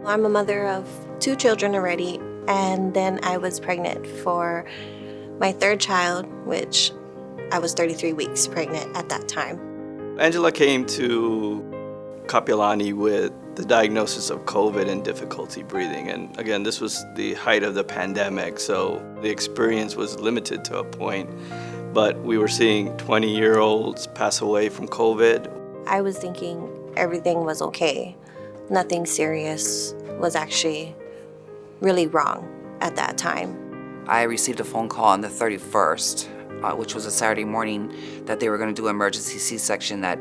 I'm a mother of 2 children already, and then I was pregnant for my 3rd child, which I was 33 weeks pregnant at that time. Angela came to Kapi with the diagnosis of COVID and difficulty breathing. And again, this was the height of the pandemic, so the experience was limited to a point. But we were seeing 20-year-olds pass away from COVID. I was thinking everything was okay. Nothing serious was actually really wrong at that time. I received a phone call on the 31st, which was a Saturday morning, that they were going to do an emergency C-section, that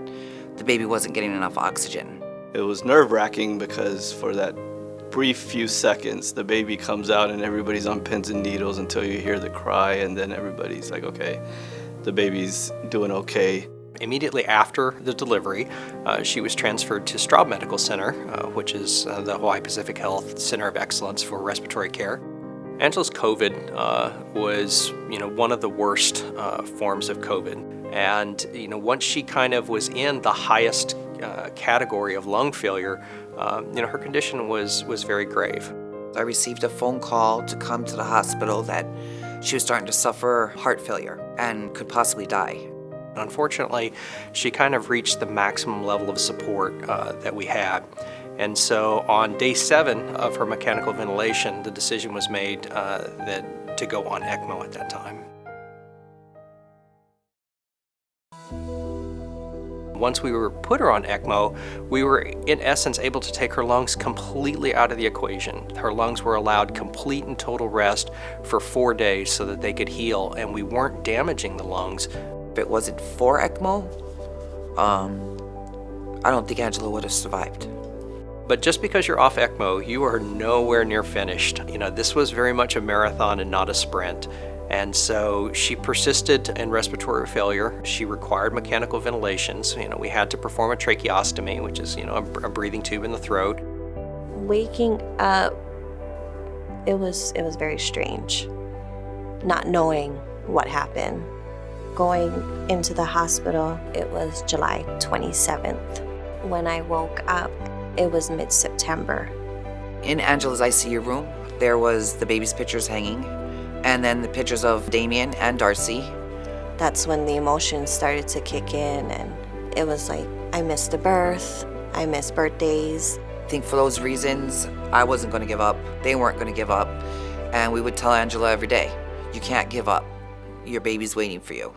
the baby wasn't getting enough oxygen. It was nerve-wracking because for that brief few seconds, the baby comes out and everybody's on pins and needles until you hear the cry, and then everybody's like, okay, the baby's doing okay. Immediately after the delivery, she was transferred to Straub Medical Center, which is the Hawaii Pacific Health Center of Excellence for Respiratory Care. Angela's COVID was, one of the worst forms of COVID. And, once she kind of was in the highest category of lung failure, her condition was very grave. I received a phone call to come to the hospital that she was starting to suffer heart failure and could possibly die. Unfortunately, she kind of reached the maximum level of support that we had. And so on day 7 of her mechanical ventilation, the decision was made to go on ECMO at that time. Once we put her on ECMO, we were in essence able to take her lungs completely out of the equation. Her lungs were allowed complete and total rest for 4 days so that they could heal, and we weren't damaging the lungs. If it wasn't for ECMO, I don't think Angela would have survived. But just because you're off ECMO, you are nowhere near finished. This was very much a marathon and not a sprint. And so she persisted in respiratory failure. She required mechanical ventilations. We had to perform a tracheostomy, which is, a breathing tube in the throat. Waking up, it was very strange, not knowing what happened. Going into the hospital, it was July 27th. When I woke up, it was mid-September. In Angela's ICU room, there was the baby's pictures hanging, and then the pictures of Damien and Darcy. That's when the emotions started to kick in, and it was like, I missed the birth, I missed birthdays. I think for those reasons, I wasn't going to give up. They weren't going to give up. And we would tell Angela every day, you can't give up. Your baby's waiting for you.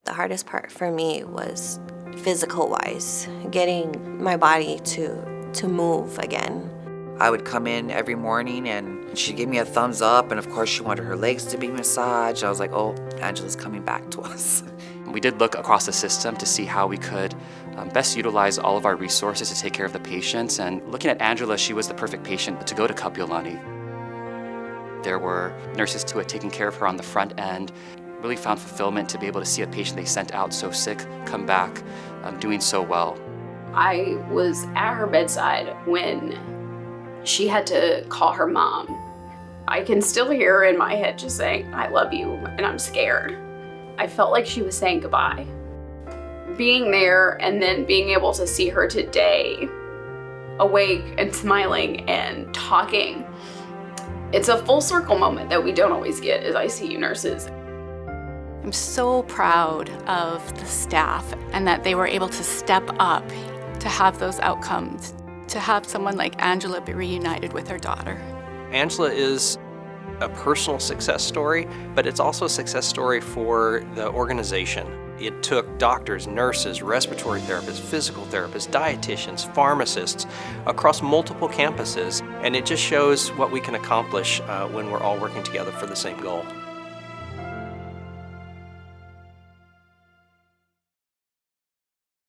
The hardest part for me was physical-wise, getting my body to move again. I would come in every morning and she'd give me a thumbs up, and of course she wanted her legs to be massaged. I was like, oh, Angela's coming back to us. We did look across the system to see how we could best utilize all of our resources to take care of the patients. And looking at Angela, she was the perfect patient to go to Kapi. There were nurses who had taken care of her on the front end. Really found fulfillment to be able to see a patient they sent out so sick come back doing so well. I was at her bedside when she had to call her mom. I can still hear her in my head just saying, I love you, and I'm scared. I felt like she was saying goodbye. Being there and then being able to see her today, awake and smiling and talking, it's a full circle moment that we don't always get as ICU nurses. I'm so proud of the staff and that they were able to step up to have those outcomes, to have someone like Angela be reunited with her daughter. Angela is a personal success story, but it's also a success story for the organization. It took doctors, nurses, respiratory therapists, physical therapists, dietitians, pharmacists across multiple campuses, and it just shows what we can accomplish when we're all working together for the same goal.